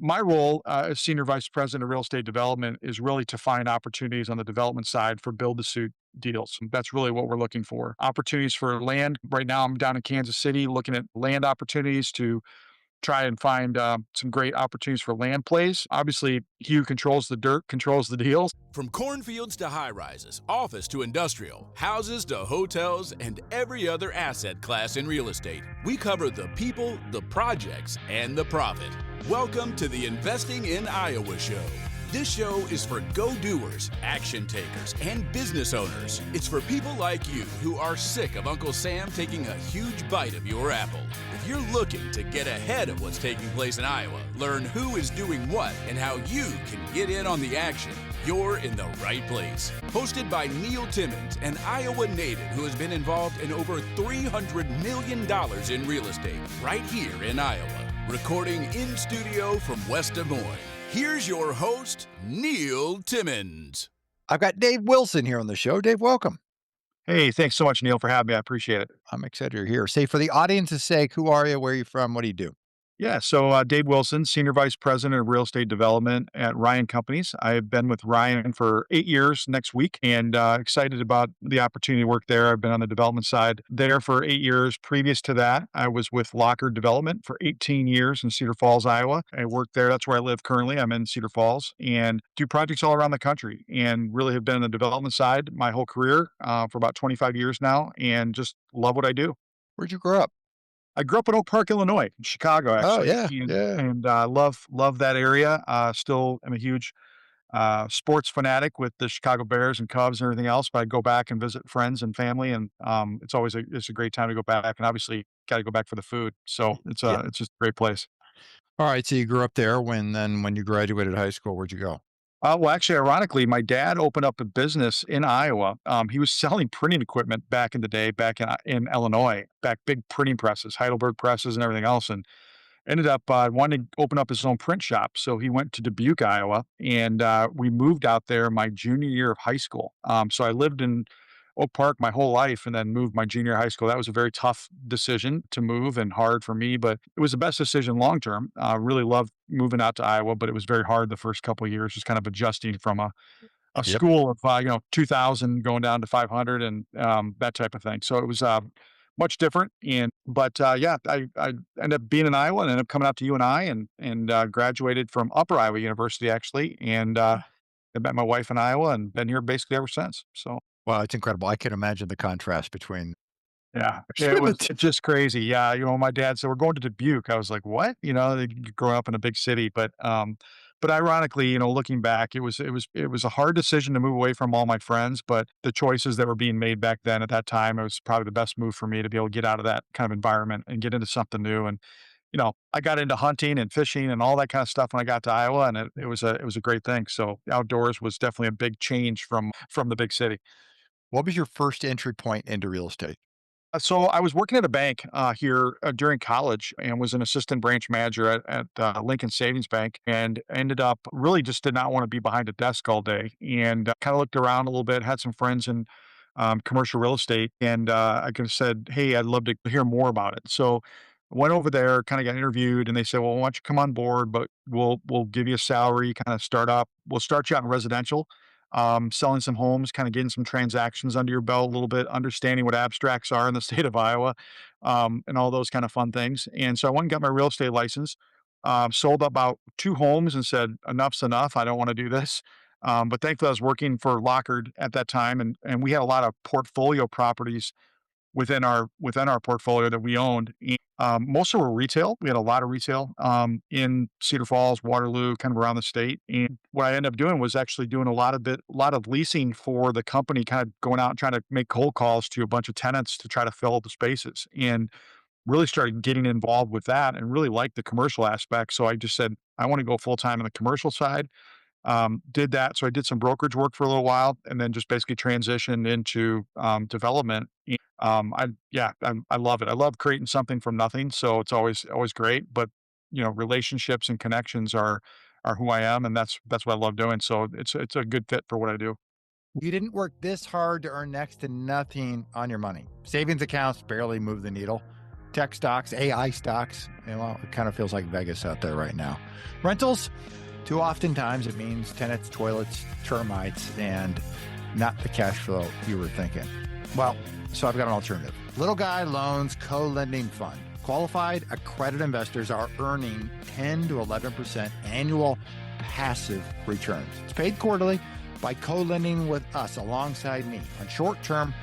My role as Senior Vice President of Real Estate Development is really to find opportunities on the development side for build to suit deals. That's really what we're looking for. Opportunities for land. Right now, I'm down in Kansas City looking at land opportunities to try and find some great opportunities for land plays. Obviously, he who controls the dirt controls the deals. From cornfields to high rises, office to industrial, houses to hotels, and every other asset class in real estate, we cover the people, the projects, and the profit. Welcome to the Investing in Iowa show. This show is for go-doers, action takers, and business owners. It's for people like you who are sick of Uncle Sam taking a huge bite of your apple. If you're looking to get ahead of what's taking place in Iowa, learn who is doing what, and how you can get in on the action, you're in the right place. Hosted by Neil Timmins, an Iowa native who has been involved in over $300 million in real estate right here in Iowa. Recording in studio from West Des Moines. Here's your host, Neil Timmins. I've got Dave Wilson here on the show. Dave, welcome. Hey, thanks so much, Neil, for having me. I appreciate it. I'm excited you're here. Say, for the audience's sake, who are you? Where are you from? What do you do? Yeah, so Dave Wilson, Senior Vice President of Real Estate Development at Ryan Companies. I've been with Ryan for 8 years next week and excited about the opportunity to work there. I've been on the development side there for 8 years. Previous to that, I was with Lockard Development for 18 years in Cedar Falls, Iowa. I worked there. That's where I live currently. I'm in Cedar Falls and do projects all around the country and really have been on the development side my whole career for about 25 years now and just love what I do. Where'd you grow up? I grew up in Oak Park, Illinois, in Chicago, Oh, actually, yeah, and yeah. love that area. Still am a huge sports fanatic with the Chicago Bears and Cubs and everything else. But I go back and visit friends and family, and it's a great time to go back. And obviously, got to go back for the food. So Yeah. it's just a great place. All right. So you grew up there. When you graduated high school, where'd you go? Well, actually, ironically, my dad opened up a business in Iowa. He was selling printing equipment back in the day, back in Illinois, back big printing presses, Heidelberg presses, and everything else, and ended up wanting to open up his own print shop. So he went to Dubuque, Iowa, and we moved out there my junior year of high school. So I lived in Oak Park my whole life and then moved my junior high school. That was a very tough decision to move and hard for me, but it was the best decision long term. Really loved moving out to Iowa, but it was very hard the first couple of years, just kind of adjusting from a Yep. school of 2,000 going down to 500 and that type of thing. So it was much different. I ended up being in Iowa and ended up coming out to UNI and graduated from Upper Iowa University actually, and I met my wife in Iowa and been here basically ever since. So Wow, it's incredible. I can imagine the contrast between yeah, it between the was two. it's just crazy. Yeah, my dad said we're going to Dubuque. I was like, what? Growing up in a big city, but ironically, looking back, it was a hard decision to move away from all my friends, but the choices that were being made back then at that time, it was probably the best move for me to be able to get out of that kind of environment and get into something new. And I got into hunting and fishing and all that kind of stuff when I got to Iowa, and it was a great thing. So outdoors was definitely a big change from the big city. What was your first entry point into real estate? So I was working at a bank here during college and was an assistant branch manager at Lincoln Savings Bank and ended up really just did not want to be behind a desk all day and kind of looked around a little bit, had some friends in commercial real estate and I kind of said, hey, I'd love to hear more about it. So I went over there, kind of got interviewed and they said, well, why don't you come on board, but we'll give you a salary, kind of start up. We'll start you out in residential selling some homes, kind of getting some transactions under your belt a little bit, understanding what abstracts are in the state of Iowa, and all those kind of fun things. And so I went and got my real estate license, sold about 2 homes and said, enough's enough. I don't want to do this. But thankfully, I was working for Lockard at that time, and we had a lot of portfolio properties within our portfolio that we owned. And, most of them were retail. We had a lot of retail in Cedar Falls, Waterloo, kind of around the state. And what I ended up doing was actually doing a lot of leasing for the company, kind of going out and trying to make cold calls to a bunch of tenants to try to fill the spaces. And really started getting involved with that and really liked the commercial aspect. So I just said, I want to go full time on the commercial side. Did that. So I did some brokerage work for a little while and then just basically transitioned into development. I love it. I love creating something from nothing. So it's always great. But relationships and connections are who I am, and that's what I love doing. So it's a good fit for what I do. You didn't work this hard to earn next to nothing on your money. Savings accounts barely move the needle. tech stocks, AI stocks. Well, it kind of feels like Vegas out there right now. Rentals, too oftentimes it means tenants, toilets, termites, and not the cash flow you were thinking. Well, so I've got an alternative. Little Guy Loans Co-Lending Fund. Qualified accredited investors are earning 10 to 11% annual passive returns. It's paid quarterly by co-lending with us alongside me on short-term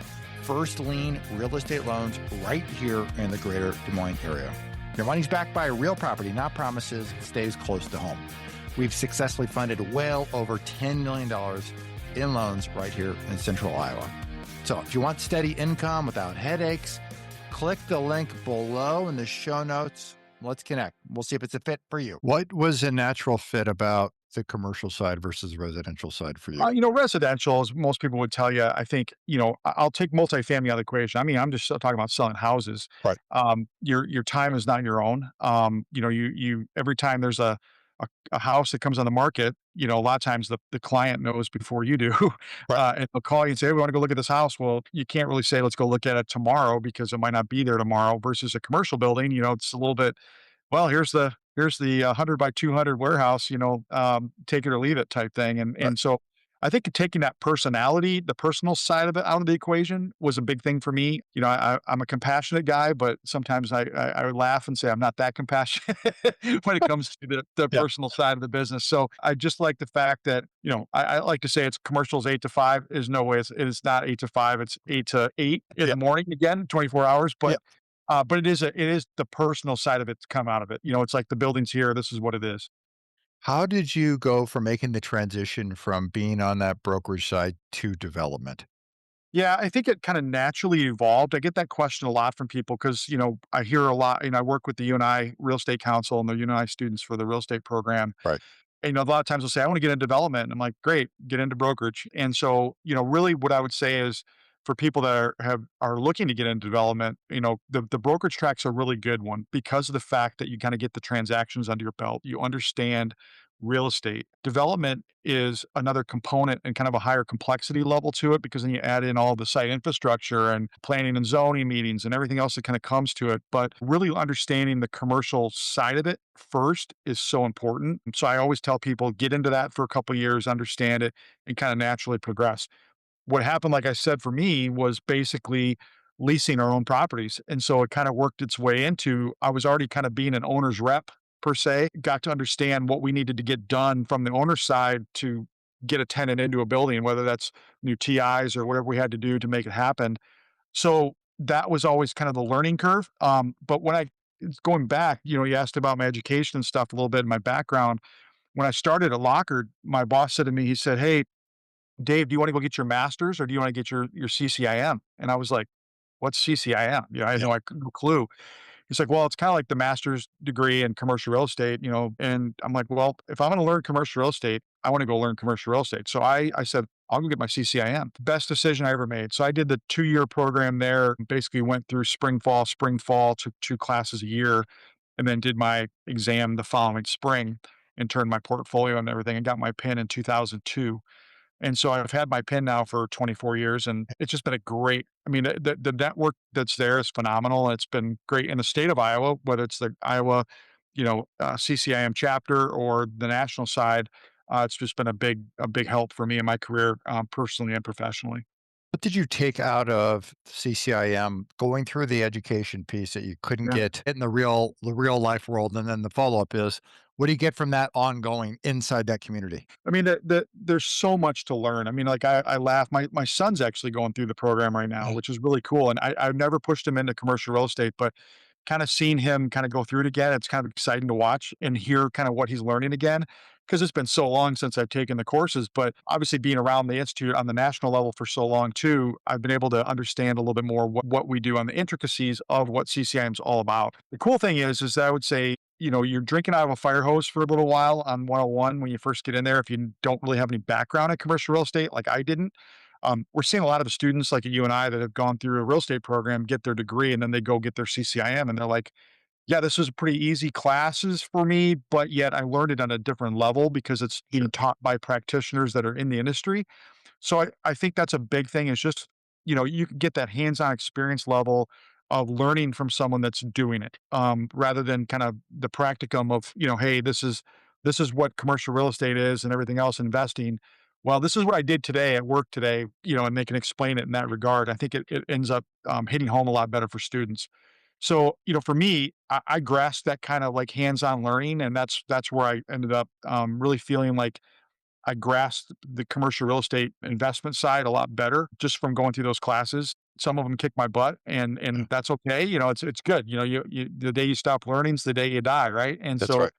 first lien real estate loans right here in the greater Des Moines area. Your money's backed by a real property, not promises. It stays close to home. We've successfully funded well over $10 million in loans right here in central Iowa. So if you want steady income without headaches, click the link below in the show notes. Let's connect. We'll see if it's a fit for you. What was a natural fit about the commercial side versus the residential side for you? Residential, as most people would tell you, I think, I'll take multifamily out of the equation. I mean, I'm just talking about selling houses. Right. Your time is not your own. You every time there's a house that comes on the market, a lot of times the client knows before you do, Right. and they'll call you and say, "Hey, we want to go look at this house." Well, you can't really say, "Let's go look at it tomorrow," because it might not be there tomorrow. Versus a commercial building, it's a little bit, well, here's the 100 by 200 warehouse, take it or leave it type thing. And Right. and so I think taking that personality, the personal side of it out of the equation was a big thing for me. I'm a compassionate guy, but sometimes I would laugh and say I'm not that compassionate when it comes to the Yeah. personal side of the business. So I just like the fact that, I like to say it's commercials 8 to 5. There's no way it is not 8 to 5. It's 8 to 8 in Yeah. the morning again, 24 hours. Yeah. But it is the personal side of it to come out of it. It's like the building's here. This is what it is. How did you go from making the transition from being on that brokerage side to development? Yeah, I think it kind of naturally evolved. I get that question a lot from people because, I hear a lot, I work with the UNI Real Estate Council and the UNI students for the real estate program. Right. And, a lot of times they'll say, I want to get into development. And I'm like, great, get into brokerage. And so, really what I would say is for people that are looking to get into development, the brokerage track's a really good one because of the fact that you kind of get the transactions under your belt. You understand real estate. Development is another component and kind of a higher complexity level to it because then you add in all the site infrastructure and planning and zoning meetings and everything else that kind of comes to it. But really understanding the commercial side of it first is so important. And so I always tell people get into that for a couple of years, understand it, and kind of naturally progress. What happened, like I said, for me was basically leasing our own properties. And so it kind of worked its way into I was already kind of being an owner's rep per se, got to understand what we needed to get done from the owner's side to get a tenant into a building, whether that's new TIs or whatever we had to do to make it happen. So that was always kind of the learning curve. But when it's going back, you asked about my education and stuff a little bit in my background. When I started at Lockard, my boss said to me, he said, "Hey, Dave, do you want to go get your master's or do you want to get your CCIM?" And I was like, "What's CCIM?" I had Yeah. no clue. He's like, "Well, it's kind of like the master's degree in commercial real estate, And I'm like, "Well, if I'm going to learn commercial real estate, I want to go learn commercial real estate." So I said, "I'll go get my CCIM." Best decision I ever made. So I did the 2-year program there, basically went through spring, fall, took 2 classes a year, and then did my exam the following spring and turned my portfolio and everything and got my PIN in 2002. And so I've had my PIN now for 24 years, and it's just been a great I mean, the network that's there is phenomenal. It's been great in the state of Iowa, whether it's the Iowa, CCIM chapter or the national side. It's just been a big help for me in my career, personally and professionally. What did you take out of CCIM going through the education piece that you couldn't Yeah. get in the real life world? And then the follow-up is, what do you get from that ongoing inside that community? I mean, there's so much to learn. I mean, like I laugh. My son's actually going through the program right now, Mhm. which is really cool. And I've never pushed him into commercial real estate, but kind of seeing him kind of go through it again, it's kind of exciting to watch and hear kind of what he's learning again. Because it's been so long since I've taken the courses, but obviously being around the institute on the national level for so long too, I've been able to understand a little bit more what we do on the intricacies of what CCIM is all about. The cool thing is that I would say you're drinking out of a fire hose for a little while on 101 when you first get in there if you don't really have any background in commercial real estate like I didn't. We're seeing a lot of the students like you and I that have gone through a real estate program get their degree and then they go get their CCIM and they're like, yeah, this was pretty easy classes for me, but yet I learned it on a different level because it's being taught by practitioners that are in the industry. So I think that's a big thing is just, you can get that hands-on experience level, of learning from someone that's doing it, rather than kind of the practicum of, hey, this is what commercial real estate is and everything else investing. Well, this is what I did today at work today, and they can explain it in that regard. I think it ends up hitting home a lot better for students. So, for me, I grasped that kind of like hands-on learning, and that's where I ended up really feeling like I grasped the commercial real estate investment side a lot better just from going through those classes. Some of them kicked my butt, and Yeah, that's okay. It's good. The day you stop learning is the day you die, right? And that's so, right.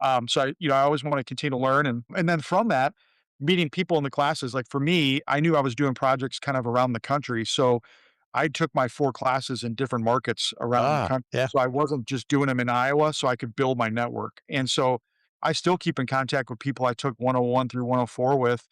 I always want to continue to learn, and then from that, meeting people in the classes. Like for me, I knew I was doing projects kind of around the country, so I took my 4 classes in different markets around the Ah, country. yeah, So I wasn't just doing them in Iowa, so I could build my network. And so I still keep in contact with people I took 101 through 104 with,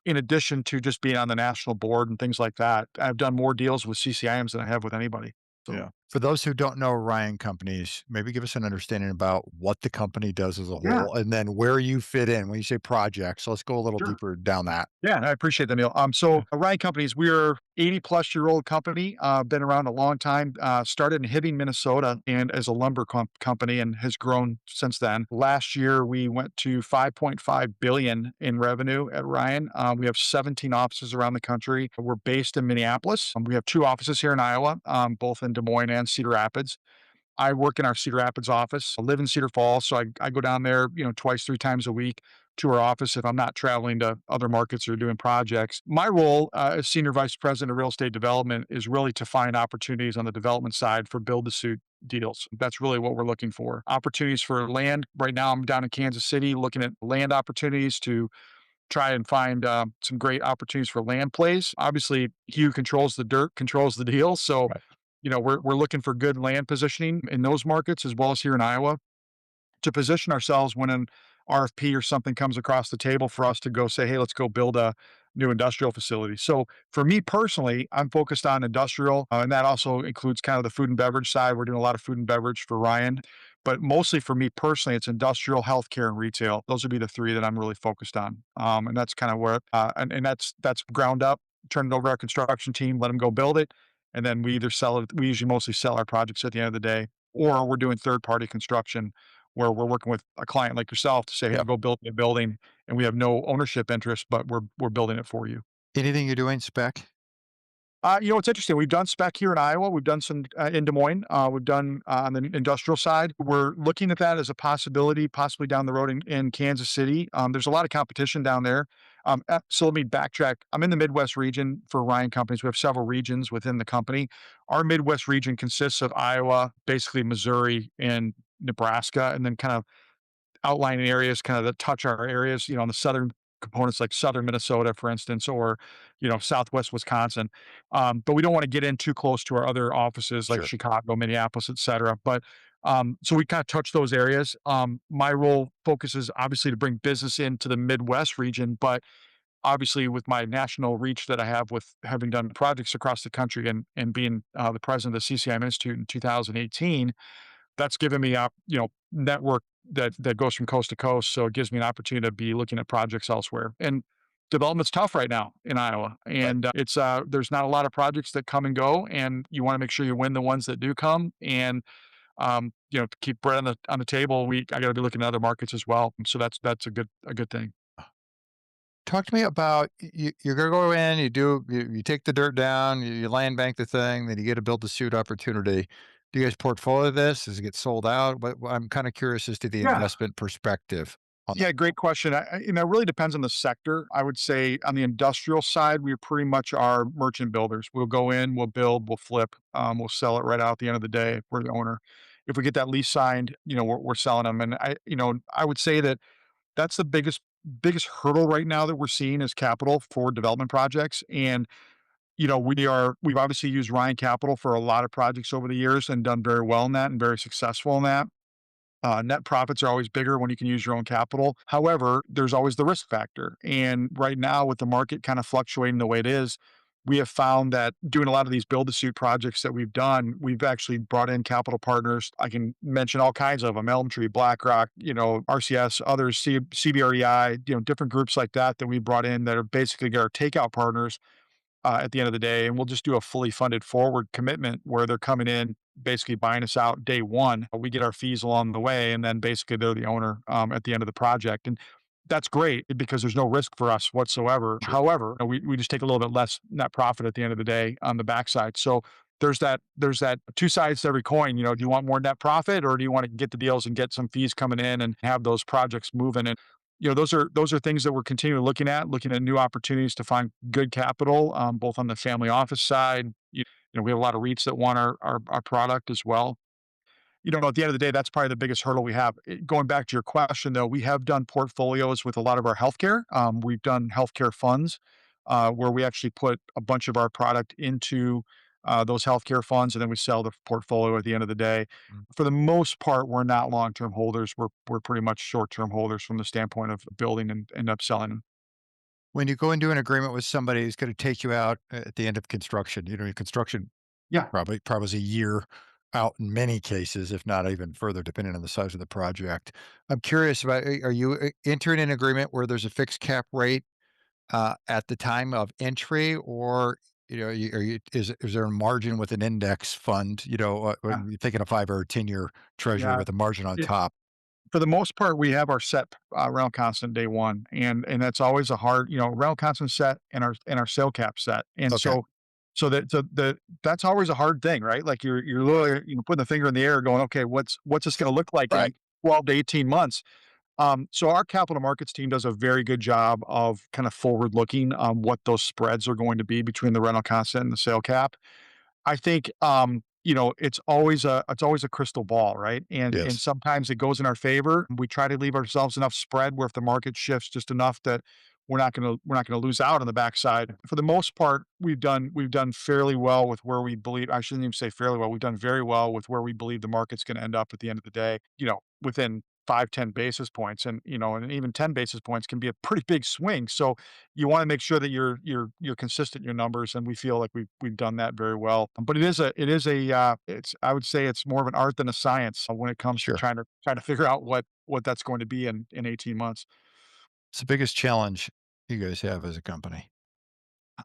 in addition to just being on the national board and things like that. I've done more deals with CCIMs than I have with anybody. So, yeah. For those who don't know Ryan Companies, maybe give us an understanding about what the company does as a yeah, whole, and then where you fit in when you say projects. Let's go a little sure. deeper down that. Yeah, I appreciate that, Neil. Yeah, So Ryan Companies, we're 80-plus-year-old company, been around a long time, started in Hibbing, Minnesota, and as a lumber company and has grown since then. Last year, we went to 5.5 billion in revenue at Ryan. We have 17 offices around the country. We're based in Minneapolis. We have 2 offices here in Iowa, both in Des Moines and Cedar Rapids. I work in our Cedar Rapids office. I live in Cedar Falls, so I go down there, twice, 3 times a week to our office if I'm not traveling to other markets or doing projects. My role as senior vice president of real estate development is really to find opportunities on the development side for build to suit deals. That's really what we're looking for. Opportunities for land. Right now, I'm down in Kansas City looking at land opportunities to try and find some great opportunities for land plays. Obviously, he who controls the dirt controls the deal. So, right. we're looking for good land positioning in those markets as well as here in Iowa to position ourselves when an RFP or something comes across the table for us to go say, hey, let's go build a new industrial facility. So for me personally, I'm focused on industrial, and that also includes kind of the food and beverage side. We're doing a lot of food and beverage for Ryan, but mostly for me personally, it's industrial, healthcare, and retail. Those would be the 3 that I'm really focused on, and that's kind of where, and that's ground up. Turn it over to our construction team, let them go build it, and then we either sell it. We usually mostly sell our projects at the end of the day, or we're doing third party construction where we're working with a client like yourself to say, "Hey, Yep. go build me a building," and we have no ownership interest, but we're building it for you. Anything you're doing spec? It's interesting. We've done spec here in Iowa. We've done some in Des Moines. We've done on the industrial side. We're looking at that as a possibility, possibly down the road in Kansas City. There's a lot of competition down there. So let me backtrack. I'm in the Midwest region for Ryan Companies. We have several regions within the company. Our Midwest region consists of Iowa, basically Missouri, and Nebraska, and then kind of outlying areas kind of that touch our areas, on the southern components like southern Minnesota, for instance, or, southwest Wisconsin. But we don't want to get in too close to our other offices like Sure. Chicago, Minneapolis, et cetera. But so we kind of touch those areas. My role focuses obviously to bring business into the Midwest region, but obviously with my national reach that I have with having done projects across the country and being the president of the CCIM Institute in 2018, that's given me network that goes from coast to coast. So it gives me an opportunity to be looking at projects elsewhere. And development's tough right now in Iowa, Right. and it's there's not a lot of projects that come and go, and you want to make sure you win the ones that do come. And to keep bread on the table, I got to be looking at other markets as well. So that's a good thing. Talk to me about you're gonna go in, you take the dirt down, you land bank the thing, then you get a build to suit opportunity. Do you guys portfolio this? Does it get sold out? I'm kind of curious as to the Yeah. investment perspective on that. Yeah, great question. It really depends on the sector. I would say on the industrial side, we pretty much are merchant builders. We'll go in, we'll build, we'll flip, we'll sell it right out at the end of the day if we're the owner. If we get that lease signed, we're selling them. And I would say that that's the biggest hurdle right now that we're seeing is capital for development projects. And we've obviously used Ryan Capital for a lot of projects over the years and done very well in that and very successful in that. Net profits are always bigger when you can use your own capital. However, there's always the risk factor. And right now, with the market kind of fluctuating the way it is, we have found that doing a lot of these build to suit projects that we've done, we've actually brought in capital partners. I can mention all kinds of them: Elm Tree, BlackRock, RCS, others, CBREI, different groups like that that we brought in that are basically our takeout partners at the end of the day, and we'll just do a fully funded forward commitment where they're coming in, basically buying us out day one. We get our fees along the way, and then basically they're the owner at the end of the project. And that's great because there's no risk for us whatsoever. Sure. However, we just take a little bit less net profit at the end of the day on the backside. So there's that two sides to every coin. Do you want more net profit, or do you want to get the deals and get some fees coming in and have those projects moving? And those are things that we're continually looking at new opportunities to find good capital, both on the family office side. We have a lot of REITs that want our product as well. At the end of the day, that's probably the biggest hurdle we have. Going back to your question, though, we have done portfolios with a lot of our healthcare. We've done healthcare funds where we actually put a bunch of our product into those healthcare funds, and then we sell the portfolio at the end of the day. Mm. For the most part, we're not long-term holders. We're pretty much short-term holders from the standpoint of building and end up selling. When you go into an agreement with somebody who's going to take you out at the end of construction, your construction Yeah. probably is a year out in many cases, if not even further, depending on the size of the project. I'm curious about, are you entering an agreement where there's a fixed cap rate at the time of entry, or is there a margin with an index fund? Yeah. When you're thinking a 5 or 10-year treasury Yeah. with a margin on Yeah. top. For the most part, we have our set rental constant day one, and that's always a hard, rental constant set and our sale cap set, and Okay, that's always a hard thing, right? Like you're literally putting the finger in the air, going, okay, what's this going to look like right. in 12 to 18 months? So our capital markets team does a very good job of kind of forward looking on what those spreads are going to be between the rental constant and the sale cap. I think, it's always a crystal ball, right? And Yes, sometimes it goes in our favor. We try to leave ourselves enough spread where if the market shifts just enough that we're not gonna lose out on the backside. For the most part, we've done fairly well with where we believe. I shouldn't even say fairly well. We've done very well with where we believe the market's gonna end up at the end of the day, within 5, 10 basis points. And even 10 basis points can be a pretty big swing. So you want to make sure that you're consistent in your numbers, and we feel like we've done that very well. But it's I would say it's more of an art than a science when it comes to sure. trying to figure out what that's going to be in 18 months. It's the biggest challenge you guys have as a company.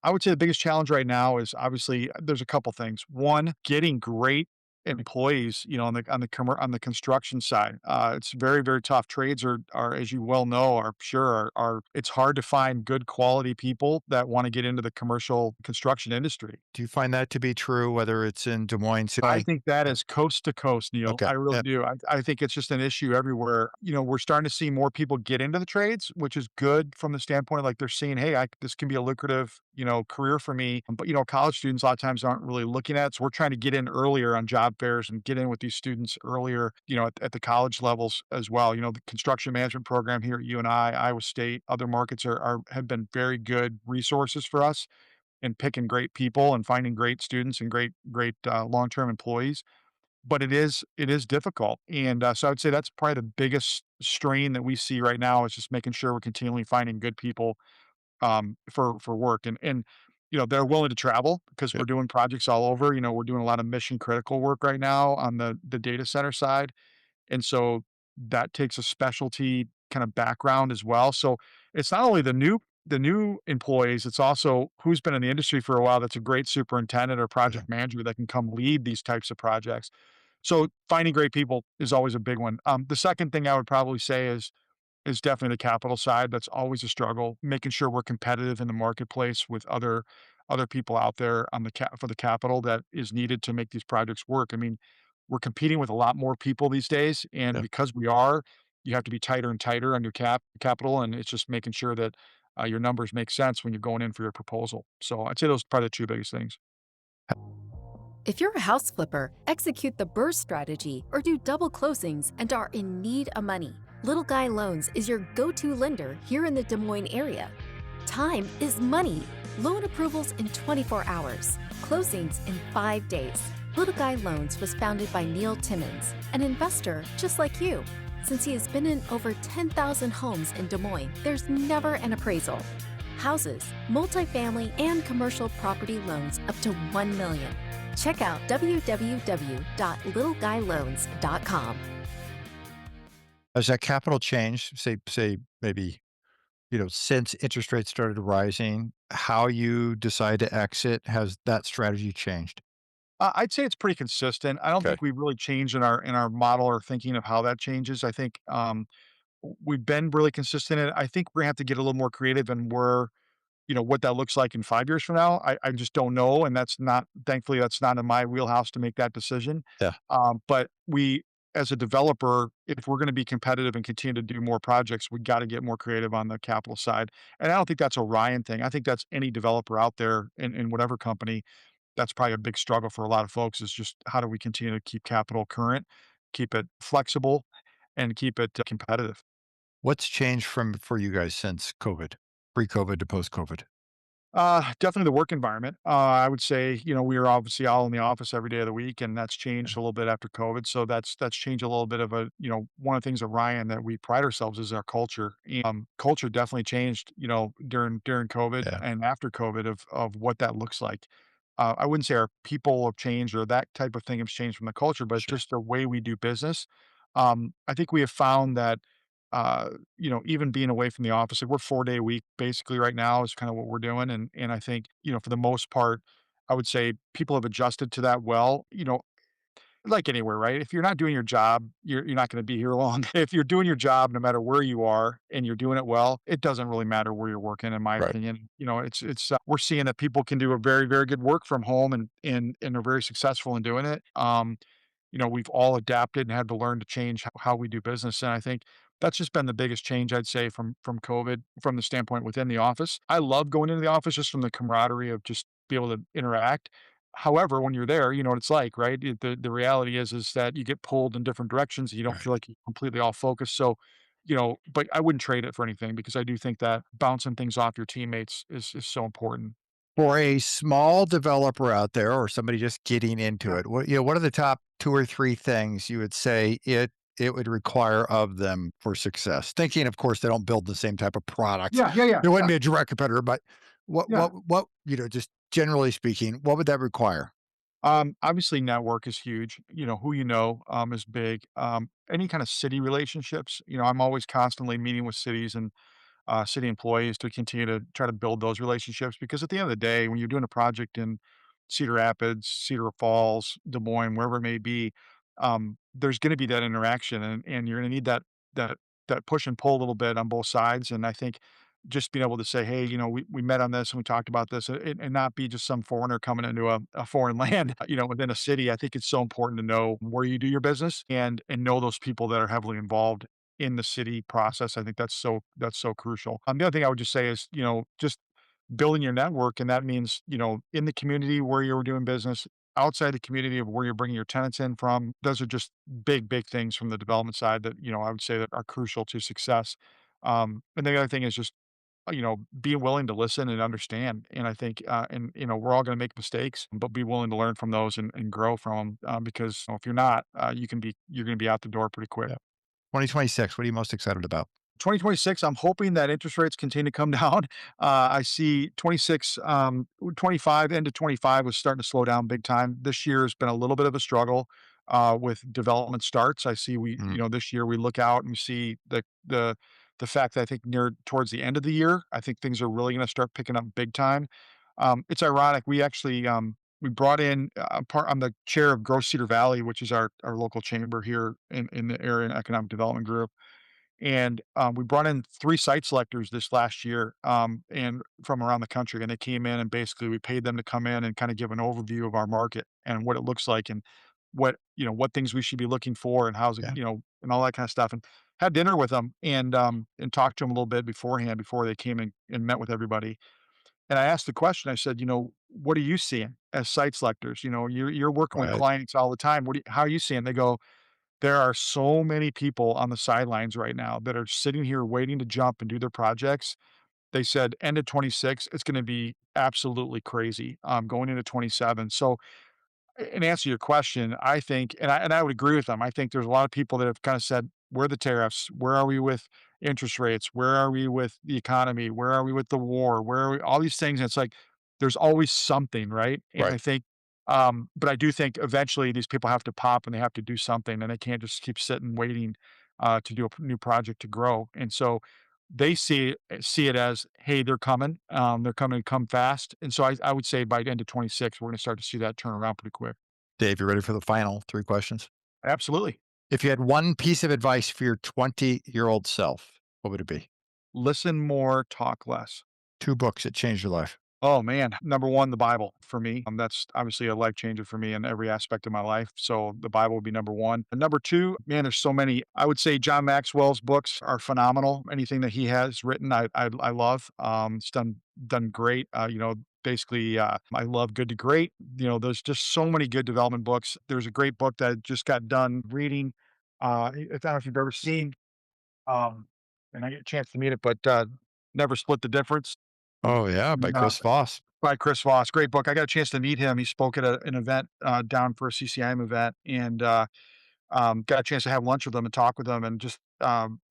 I would say the biggest challenge right now is obviously there's a couple things. One, getting great employees, on the construction side. It's very, very tough. Trades are, as you well know, are sure are it's hard to find good quality people that want to get into the commercial construction industry. Do you find that to be true, whether it's in Des Moines I City? think that is coast to coast, Neil. Okay. I really Yeah. do. I think it's just an issue everywhere. We're starting to see more people get into the trades, which is good from the standpoint of like they're seeing, hey, this can be a lucrative, career for me. But college students a lot of times aren't really looking at it. So we're trying to get in earlier on job fairs and get in with these students earlier, at the college levels as well. The construction management program here at UNI, Iowa State, other markets have been very good resources for us and picking great people and finding great students and great long-term employees. But it is difficult, and so I would say that's probably the biggest strain that we see right now is just making sure we're continually finding good people for work, and they're willing to travel because Yep. we're doing projects all over. We're doing a lot of mission critical work right now on the data center side, and so that takes a specialty kind of background as well. So it's not only the new employees, it's also who's been in the industry for a while that's a great superintendent or Yeah. project manager that can come lead these types of projects. So finding great people is always a big one. The second thing I would probably say is definitely the capital side. That's always a struggle, making sure we're competitive in the marketplace with other people out there on for the capital that is needed to make these projects work. I mean, we're competing with a lot more people these days, and Yeah. because you have to be tighter and tighter on your capital, and it's just making sure that your numbers make sense when you're going in for your proposal. So I'd say those are probably the two biggest things. If you're a house flipper, execute the burst strategy or do double closings and are in need of money, Little Guy Loans is your go-to lender here in the Des Moines area. Time is money. Loan approvals in 24 hours, closings in 5 days. Little Guy Loans was founded by Neil Timmins, an investor just like you. Since he has been in over 10,000 homes in Des Moines, there's never an appraisal. Houses, multifamily, and commercial property loans up to $1 million. Check out www.littleguyloans.com. Has that capital changed, say maybe since interest rates started rising, how you decide to exit, has that strategy changed? I'd say it's pretty consistent. I don't Okay. think we've really changed in our model or thinking of how that changes. I think, we've been really consistent in it. I think we're gonna have to get a little more creative and what that looks like in 5 years from now. I just don't know, and that's not thankfully, that's not in my wheelhouse to make that decision. Yeah. But we as a developer, if we're gonna be competitive and continue to do more projects, we gotta get more creative on the capital side. And I don't think that's a Ryan thing. I think that's any developer out there in whatever company. That's probably a big struggle for a lot of folks is just how do we continue to keep capital current, keep it flexible, and keep it competitive. What's changed for you guys since COVID? Pre-COVID to post-COVID? Definitely the work environment. I would say, we are obviously all in the office every day of the week, and that's Yeah. changed a little bit after COVID. So that's changed a little bit of one of the things at Ryan that we pride ourselves is our culture. Culture definitely changed, during COVID Yeah. and after COVID of what that looks like. I wouldn't say our people have changed or that type of thing has changed from the culture, but Sure. just the way we do business. I think we have found that even being away from the office, like we're 4-day week basically right now is kind of what we're doing. And I think, for the most part, I would say people have adjusted to that well, like anywhere, right? If you're not doing your job, you're not going to be here long. If you're doing your job, no matter where you are and you're doing it well, it doesn't really matter where you're working, in my Right. opinion. It's we're seeing that people can do a very, very good work from home and are very successful in doing it. We've all adapted and had to learn to change how we do business. And I think that's just been the biggest change I'd say from COVID, from the standpoint within the office. I love going into the office just from the camaraderie of just be able to interact. However, when you're there, you know what it's like, right? The reality is that you get pulled in different directions. You don't Right. feel like you're completely all focused. So, but I wouldn't trade it for anything because I do think that bouncing things off your teammates is so important. For a small developer out there or somebody just getting into Yeah. it, what are the top 2 or 3 things you would say it would require of them for success? Thinking, of course, they don't build the same type of product. Yeah. Yeah. Yeah. It wouldn't Yeah. be a direct competitor, but Yeah. just generally speaking, what would that require? Obviously network is huge. Who is big. Any kind of city relationships. I'm always constantly meeting with cities and city employees to continue to try to build those relationships because at the end of the day, when you're doing a project in Cedar Rapids, Cedar Falls, Des Moines, wherever it may be, there's going to be that interaction, and you're going to need that that push and pull a little bit on both sides. And I think just being able to say, hey, we met on this and we talked about this, and not be just some foreigner coming into a foreign land, within a city. I think it's so important to know where you do your business and know those people that are heavily involved in the city process. I think that's so crucial. The other thing I would just say is, just building your network, and that means, in the community where you're doing business, outside the community of where you're bringing your tenants in from. Those are just big, big things from the development side that, I would say that are crucial to success. And the other thing is just, being willing to listen and understand. And I think, we're all going to make mistakes, but be willing to learn from those and grow from them. Because if you're not, you're going to be out the door pretty quick. Yeah. 2026, what are you most excited about? 2026, I'm hoping that interest rates continue to come down. I see 26, 25 into 25 was starting to slow down big time. This year has been a little bit of a struggle with development starts. I see Mm, this year we look out and we see the fact that I think near towards the end of the year, I think things are really going to start picking up big time. It's ironic. We actually we brought in I'm the chair of Growth Cedar Valley, which is our local chamber here in the area and economic development group, and we brought in 3 site selectors this last year, and from around the country, and they came in and basically we paid them to come in and kind of give an overview of our market and what it looks like and what things we should be looking for and how's it, yeah. and all that kind of stuff. And had dinner with them and talked to them a little bit beforehand before they came in and met with everybody. And I asked the question, I said, what are you seeing as site selectors? You're working with Right. clients all the time. How are you seeing? They go, there are so many people on the sidelines right now that are sitting here waiting to jump and do their projects. They said end of 26, it's gonna be absolutely crazy, going into 27. So, in answer to your question, I think and I would agree with them. I think there's a lot of people that have kinda said, "Where are the tariffs? Where are we with interest rates? Where are we with the economy? Where are we with the war? Where are we?" All these things, and it's like, there's always something, right? And Right. I think, but I do think eventually these people have to pop and they have to do something, and they can't just keep sitting waiting, to do a new project to grow. And so they see it as, hey, they're coming to come fast. And so I would say by the end of 26, we're going to start to see that turn around pretty quick. Dave, you ready for the final three questions? Absolutely. If you had one piece of advice for your 20-year-old self, what would it be? Listen more, talk less. Two books that changed your life. Oh man, number one, the Bible for me. That's obviously a life changer for me in every aspect of my life. So the Bible would be number one. And number two, man, there's so many. I would say John Maxwell's books are phenomenal. Anything that he has written, I love. It's done great. Basically, I love Good to Great. There's just so many good development books. There's a great book that I just got done reading. I don't know if you've ever seen, um, and I get a chance to meet it, but Never Split the Difference. Oh, yeah, by Uh, Chris Voss. by Chris Voss, great book. I got a chance to meet him. He spoke at an event, down for a CCIM event, and, got a chance to have lunch with him and talk with him, and just,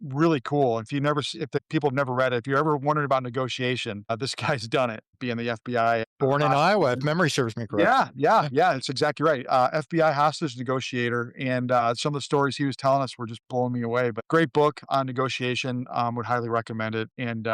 really cool. If the people have never read it, if you're ever wondering about negotiation, this guy's done it, being the FBI Born in Iowa, if memory serves me correct. yeah, yeah, Yeah, yeah, that's exactly right. FBI hostage negotiator, and, some of the stories he was telling us were just blowing me away, but great book on negotiation, would highly recommend it, and,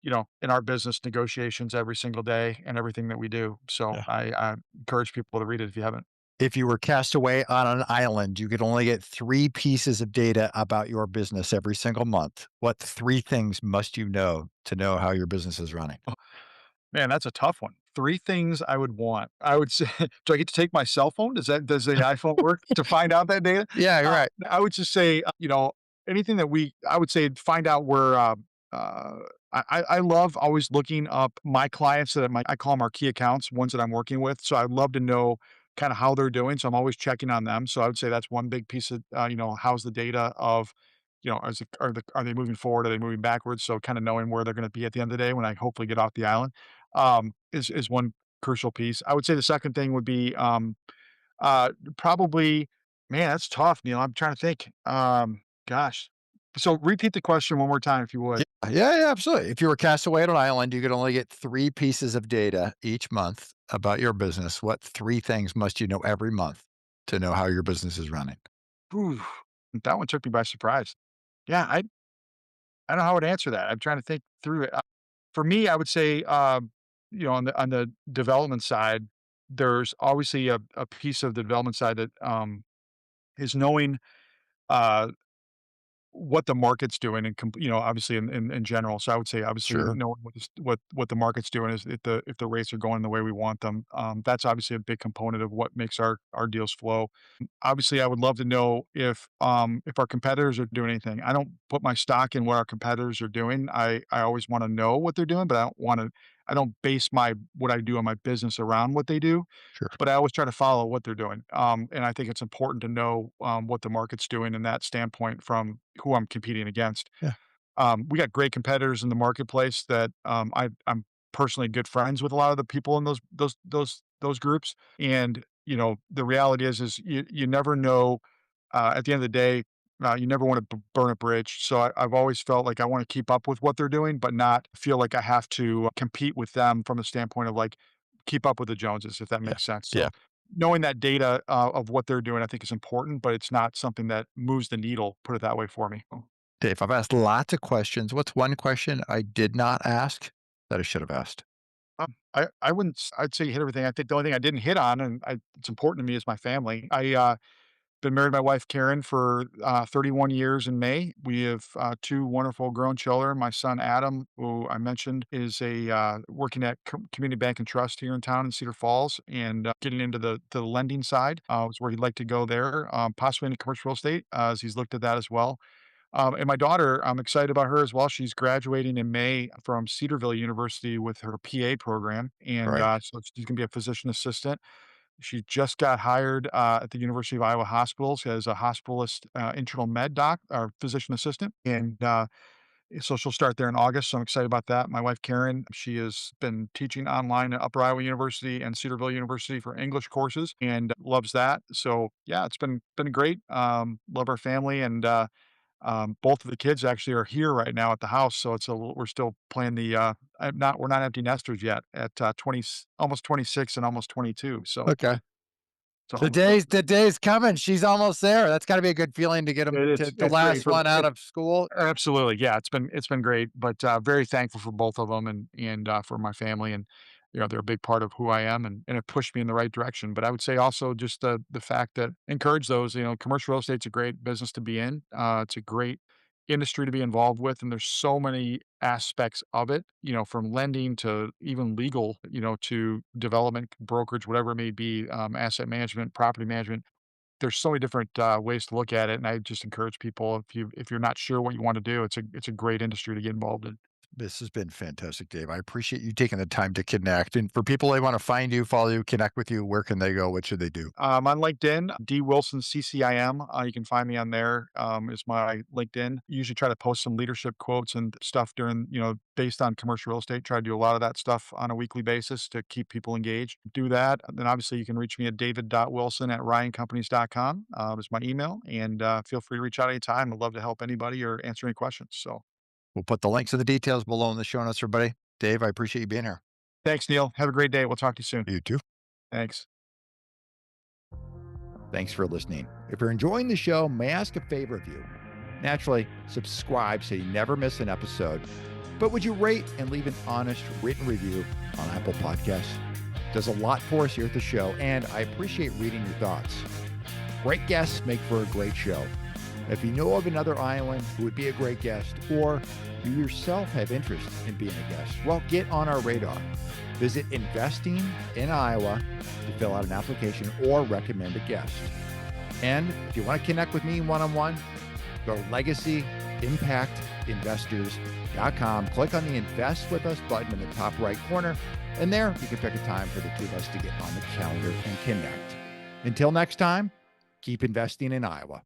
in our business, negotiations every single day and everything that we do, so yeah. I encourage people to read it if you haven't. If you were cast away on an island, you could only get three pieces of data about your business every single month. What three things must you know to know how your business is running? Man, that's a tough one. 3 things I would want. I would say do I get to take my cell phone? Does the iPhone work to find out that data? Yeah, you're right. I would just say, anything that I would say find out where, uh, I love always looking up my clients that I call them our key accounts, ones that I'm working with. So I'd love to know kinda how they're doing. So I'm always checking on them. So I would say that's one big piece of, how's the data of, are they moving forward? Are they moving backwards? So kinda knowing where they're gonna be at the end of the day when I hopefully get off the island, is one crucial piece. I would say the second thing would be, probably man, that's tough, I'm trying to think. Gosh. So repeat the question one more time, if you would. Yeah, yeah, yeah, absolutely. If you were cast away on an island, you could only get three pieces of data each month about your business. What three things must you know every month to know how your business is running? Whew, that one took me by surprise. Yeah, I don't know how I would answer that. I'm trying to think through it. For me, I would say, on the development side, there's obviously a piece of the development side that, is knowing, uh what the market's doing and obviously in general. So I would say obviously Sure, knowing what the market's doing is if the rates are going the way we want them. That's obviously a big component of what makes our deals flow. Obviously, I would love to know if our competitors are doing anything. I don't put my stock in what our competitors are doing. I always want to know what they're doing, but I don't base my what I do on my business around what they do, sure. but I always try to follow what they're doing. And I think it's important to know, what the market's doing in that standpoint from who I'm competing against. Yeah, We got great competitors in the marketplace that, I'm personally good friends with a lot of the people in those groups. And, the reality is you never know, at the end of the day, you never want to burn a bridge. So I've always felt like I want to keep up with what they're doing, but not feel like I have to compete with them from the standpoint of like keep up with the Joneses, if that yeah, makes sense. So yeah. knowing that data, of what they're doing, I think is important, but it's not something that moves the needle, put it that way for me. Dave, I've asked lots of questions. What's one question I did not ask that I should have asked? I wouldn't I'd say you hit everything. I think the only thing I didn't hit on, and it's important to me, is my family. Been married to my wife Karen for, 31 years in May. We have, 2 wonderful grown children. My son Adam, who I mentioned, is working at Community Bank and Trust here in town in Cedar Falls, and, getting into the lending side, is where he'd like to go there, possibly into commercial real estate, as he's looked at that as well. And my daughter, I'm excited about her as well. She's graduating in May from Cedarville University with her PA program, and, Right. so she's gonna be a physician assistant. She just got hired, at the University of Iowa Hospitals as a hospitalist, internal med doc or physician assistant, and, so she'll start there in August, so I'm excited about that. My wife, Karen, she has been teaching online at Upper Iowa University and Cedarville University for English courses and loves that. So, yeah, it's been great. Love our family, and, both of the kids actually are here right now at the house, so we're still playing we're not empty nesters yet at, almost 26 and almost 22, so Okay. The So day's coming. She's almost there. That's got to be a good feeling to get them to the it's great last for one out of school. absolutely, yeah, it's been great, but, very thankful for both of them for my family, and, they're a big part of who I am, and it pushed me in the right direction, but I would say also just the fact that encourage those, commercial real estate's a great business to be in, it's a great industry to be involved with, and there's so many aspects of it, from lending to even legal, to development, brokerage, whatever it may be, asset management, property management. There's so many different, ways to look at it, and I just encourage people if you're not sure what you wanna do, it's a great industry to get involved in. This has been fantastic, Dave. I appreciate you taking the time to connect. And for people they want to find you, follow you, connect with you, where can they go? What should they do? On LinkedIn, D Wilson CCIM. You can find me on there. Is my LinkedIn. Usually try to post some leadership quotes and stuff during, based on commercial real estate. Try to do a lot of that stuff on a weekly basis to keep people engaged. Do that. Then obviously you can reach me at david.wilson@ryancompanies.com. Is my email. And feel free to reach out anytime. I'd love to help anybody or answer any questions. So We'll put the links and the details below in the show notes, everybody. Dave, I appreciate you being here. thanks, Neil. Have a great day. We'll talk to you soon. You too. Thanks. Thanks for listening. If you're enjoying the show, may I ask a favor of you? Naturally, subscribe so you never miss an episode. But would you rate and leave an honest written review on Apple Podcasts? It does a lot for us here at the show, and I appreciate reading your thoughts. Great guests make for a great show. If you know of another Iowan who would be a great guest, or you yourself have interest in being a guest, well, get on our radar. Visit Investing in Iowa to fill out an application or recommend a guest. And if you want to connect with me one-on-one, go to LegacyImpactInvestors.com. Click on the Invest With Us button in the top right corner, and there you can pick a time for the two of us to get on the calendar and connect. Until next time, keep investing in Iowa.